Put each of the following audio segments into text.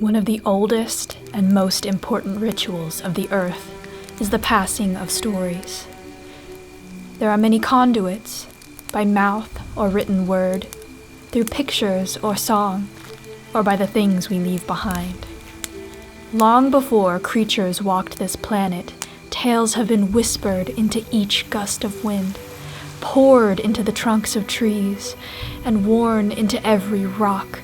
One of the oldest and most important rituals of the earth is the passing of stories. There are many conduits, by mouth or written word, through pictures or song, or by the things we leave behind. Long before creatures walked this planet, tales have been whispered into each gust of wind, poured into the trunks of trees, and worn into every rock,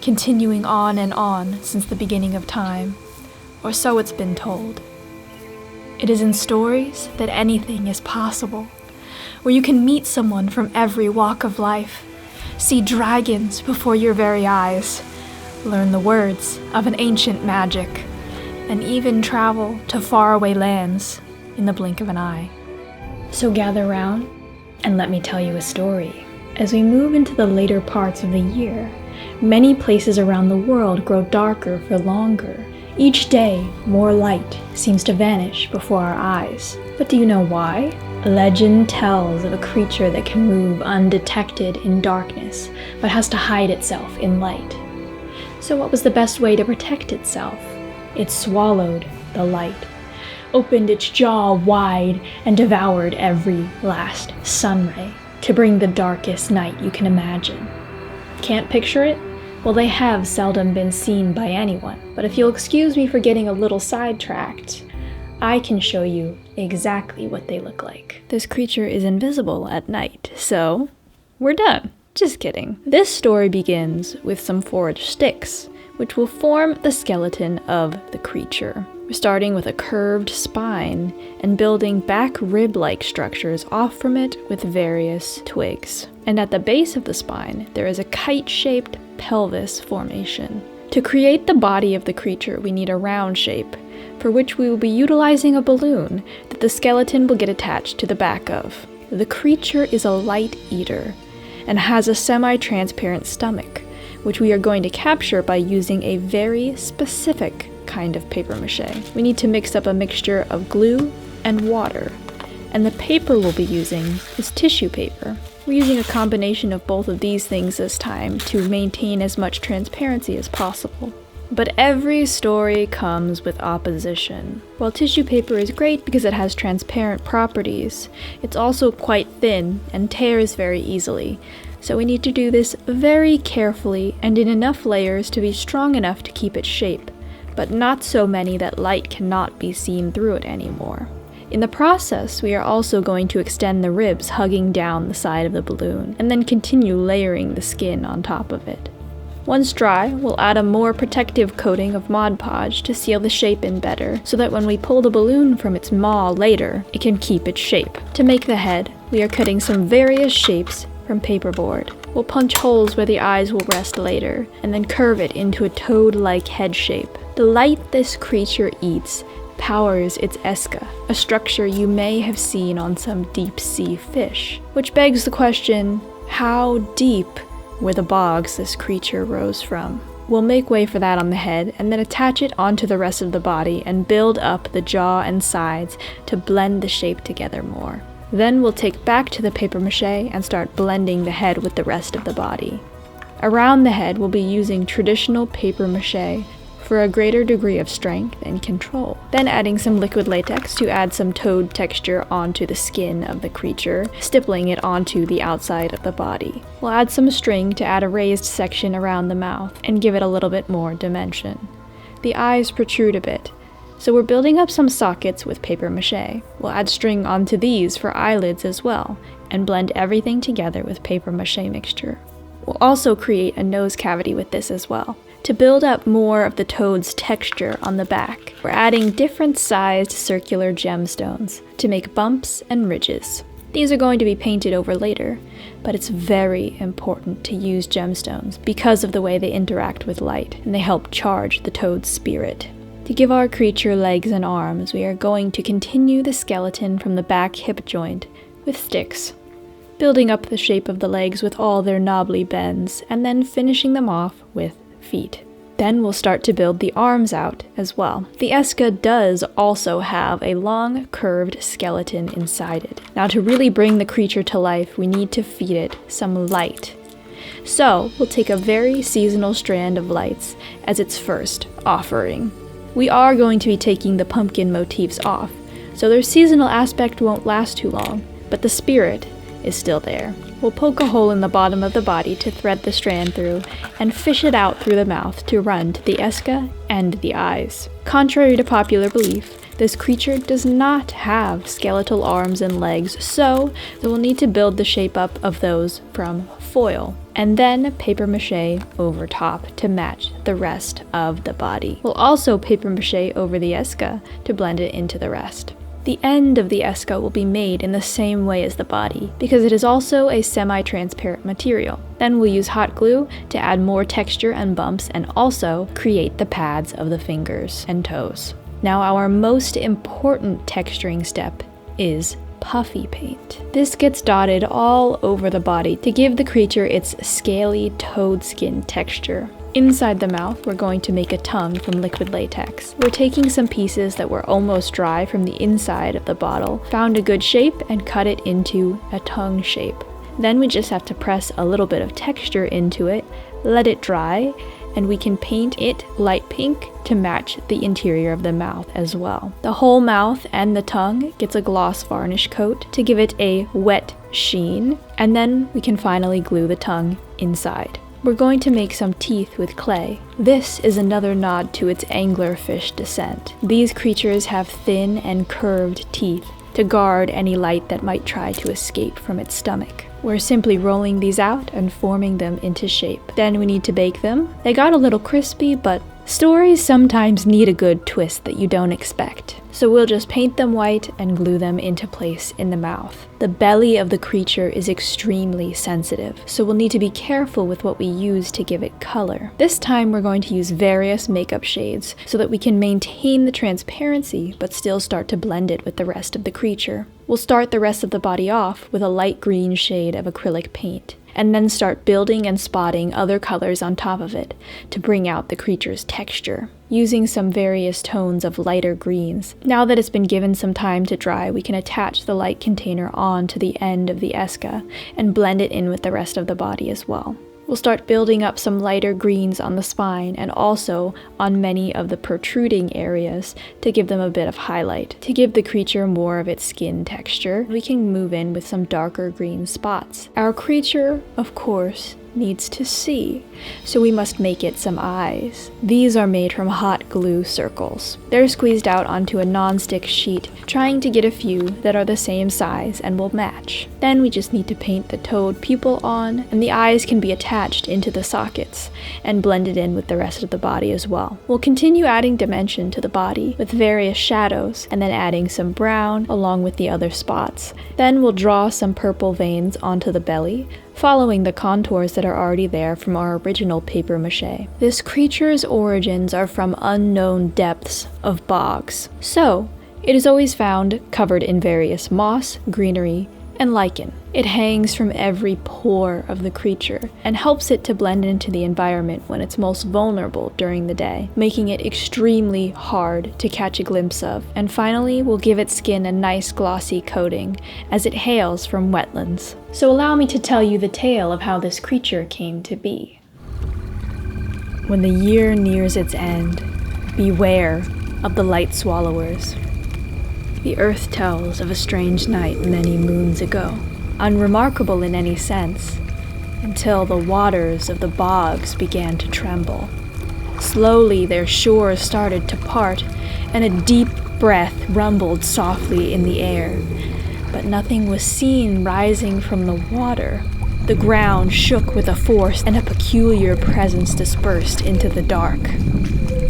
continuing on and on since the beginning of time, or so it's been told. It is in stories that anything is possible, where you can meet someone from every walk of life, see dragons before your very eyes, learn the words of an ancient magic, and even travel to faraway lands in the blink of an eye. So gather round and let me tell you a story. As we move into the later parts of the year, many places around the world grow darker for longer. Each day, more light seems to vanish before our eyes. But do you know why? Legend tells of a creature that can move undetected in darkness, but has to hide itself in light. So what was the best way to protect itself? It swallowed the light, opened its jaw wide, and devoured every last sunray to bring the darkest night you can imagine. Can't picture it? Well, they have seldom been seen by anyone, but if you'll excuse me for getting a little sidetracked, I can show you exactly what they look like. This creature is invisible at night, so we're done. Just kidding. This story begins with some foraged sticks, which will form the skeleton of the creature. We're starting with a curved spine and building back rib-like structures off from it with various twigs. And at the base of the spine, there is a kite-shaped pelvis formation. To create the body of the creature, we need a round shape, for which we will be utilizing a balloon that the skeleton will get attached to the back of. The creature is a light eater and has a semi-transparent stomach, which we are going to capture by using a very specific kind of paper mache. We need to mix up a mixture of glue and water, and the paper we'll be using is tissue paper. We're using a combination of both of these things this time to maintain as much transparency as possible. But every story comes with opposition. While tissue paper is great because it has transparent properties, it's also quite thin and tears very easily. So we need to do this very carefully and in enough layers to be strong enough to keep its shape, but not so many that light cannot be seen through it anymore. In the process, we are also going to extend the ribs hugging down the side of the balloon, and then continue layering the skin on top of it. Once dry, we'll add a more protective coating of Mod Podge to seal the shape in better, so that when we pull the balloon from its maw later, it can keep its shape. To make the head, we are cutting some various shapes from paperboard. We'll punch holes where the eyes will rest later, and then curve it into a toad-like head shape. The light this creature eats powers its esca, a structure you may have seen on some deep-sea fish. Which begs the question, how deep were the bogs this creature rose from? We'll make way for that on the head, and then attach it onto the rest of the body and build up the jaw and sides to blend the shape together more. Then we'll take back to the paper mache and start blending the head with the rest of the body. Around the head, we'll be using traditional paper mache for a greater degree of strength and control. Then adding some liquid latex to add some toad texture onto the skin of the creature, stippling it onto the outside of the body. We'll add some string to add a raised section around the mouth and give it a little bit more dimension. The eyes protrude a bit, so we're building up some sockets with paper mache. We'll add string onto these for eyelids as well, and blend everything together with paper mache mixture. We'll also create a nose cavity with this as well. To build up more of the toad's texture on the back, we're adding different sized circular gemstones to make bumps and ridges. These are going to be painted over later, but it's very important to use gemstones because of the way they interact with light, and they help charge the toad's spirit. To give our creature legs and arms, we are going to continue the skeleton from the back hip joint with sticks, building up the shape of the legs with all their knobbly bends, and then finishing them off with feet. Then we'll start to build the arms out as well. The esca does also have a long, curved skeleton inside it. Now to really bring the creature to life, we need to feed it some light. So we'll take a very seasonal strand of lights as its first offering. We are going to be taking the pumpkin motifs off, so their seasonal aspect won't last too long, but the spirit is still there. We'll poke a hole in the bottom of the body to thread the strand through, and fish it out through the mouth to run to the Eska and the eyes. Contrary to popular belief, this creature does not have skeletal arms and legs, so we'll need to build the shape up of those from foil, and then paper mache over top to match the rest of the body. We'll also paper mache over the Eska to blend it into the rest. The end of the Eska will be made in the same way as the body, because it is also a semi-transparent material. Then we'll use hot glue to add more texture and bumps and also create the pads of the fingers and toes. Now our most important texturing step is puffy paint. This gets dotted all over the body to give the creature its scaly toad skin texture. Inside the mouth, we're going to make a tongue from liquid latex. We're taking some pieces that were almost dry from the inside of the bottle, found a good shape, and cut it into a tongue shape. Then we just have to press a little bit of texture into it, let it dry, and we can paint it light pink to match the interior of the mouth as well. The whole mouth and the tongue gets a gloss varnish coat to give it a wet sheen, and then we can finally glue the tongue inside. We're going to make some teeth with clay. This is another nod to its anglerfish descent. These creatures have thin and curved teeth to guard any light that might try to escape from its stomach. We're simply rolling these out and forming them into shape. Then we need to bake them. They got a little crispy, but stories sometimes need a good twist that you don't expect. So we'll just paint them white and glue them into place in the mouth. The belly of the creature is extremely sensitive, so we'll need to be careful with what we use to give it color. This time we're going to use various makeup shades so that we can maintain the transparency but still start to blend it with the rest of the creature. We'll start the rest of the body off with a light green shade of acrylic paint, and then start building and spotting other colors on top of it to bring out the creature's texture, using some various tones of lighter greens. Now that it's been given some time to dry, we can attach the light container on to the end of the Eska and blend it in with the rest of the body as well. We'll start building up some lighter greens on the spine and also on many of the protruding areas to give them a bit of highlight. To give the creature more of its skin texture, we can move in with some darker green spots. Our creature, of course, needs to see, so we must make it some eyes. These are made from hot glue circles. They're squeezed out onto a non-stick sheet, trying to get a few that are the same size and will match. Then we just need to paint the toad pupil on, and the eyes can be attached into the sockets and blended in with the rest of the body as well. We'll continue adding dimension to the body with various shadows, and then adding some brown along with the other spots. Then we'll draw some purple veins onto the belly, following the contours that are already there from our original paper mache. This creature's origins are from unknown depths of bogs, so it is always found covered in various moss, greenery, and lichen. It hangs from every pore of the creature and helps it to blend into the environment when it's most vulnerable during the day, making it extremely hard to catch a glimpse of. And finally, we'll give its skin a nice glossy coating as it hails from wetlands. So allow me to tell you the tale of how this creature came to be. When the year nears its end, beware of the light swallowers. The earth tells of a strange night many moons ago, unremarkable in any sense, until the waters of the bogs began to tremble. Slowly their shores started to part, and a deep breath rumbled softly in the air, but nothing was seen rising from the water. The ground shook with a force, and a peculiar presence dispersed into the dark.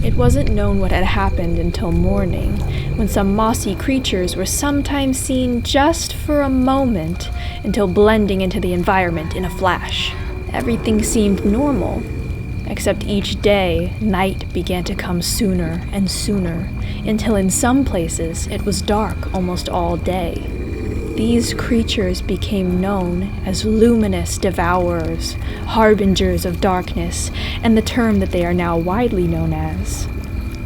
It wasn't known what had happened until morning, when some mossy creatures were sometimes seen just for a moment until blending into the environment in a flash. Everything seemed normal, except each day, night began to come sooner and sooner, until in some places it was dark almost all day. These creatures became known as luminous devourers, harbingers of darkness, and the term that they are now widely known as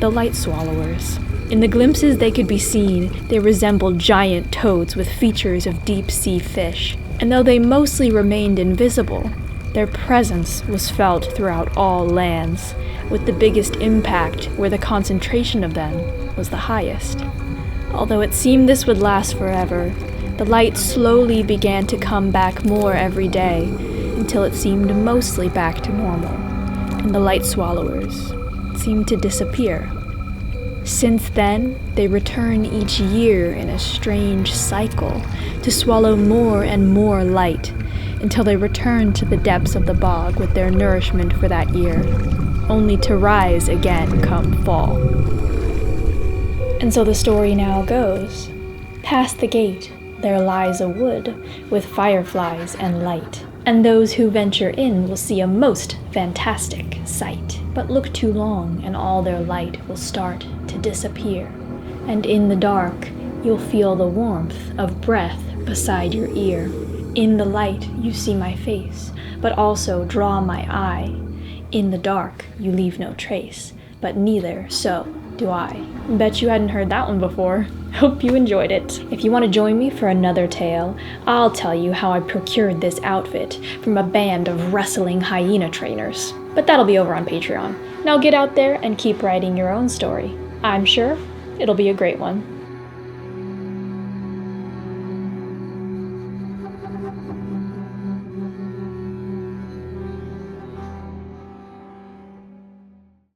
the light swallowers. In the glimpses they could be seen, they resembled giant toads with features of deep-sea fish, and though they mostly remained invisible, Their presence was felt throughout all lands, with the biggest impact where the concentration of them was the highest. Although it seemed this would last forever, the light slowly began to come back more every day, until it seemed mostly back to normal, and the light swallowers seemed to disappear. Since then, they return each year in a strange cycle to swallow more and more light, until they return to the depths of the bog with their nourishment for that year, only to rise again come fall. And so the story now goes. Past the gate, there lies a wood with fireflies and light, and those who venture in will see a most fantastic sight. But look too long, and all their light will start to disappear, and in the dark, you'll feel the warmth of breath beside your ear. In the light, you see my face, but also draw my eye. In the dark, you leave no trace, but neither so do I. Bet you hadn't heard that one before. Hope you enjoyed it. If you want to join me for another tale, I'll tell you how I procured this outfit from a band of wrestling hyena trainers. But that'll be over on Patreon. Now get out there and keep writing your own story. I'm sure it'll be a great one.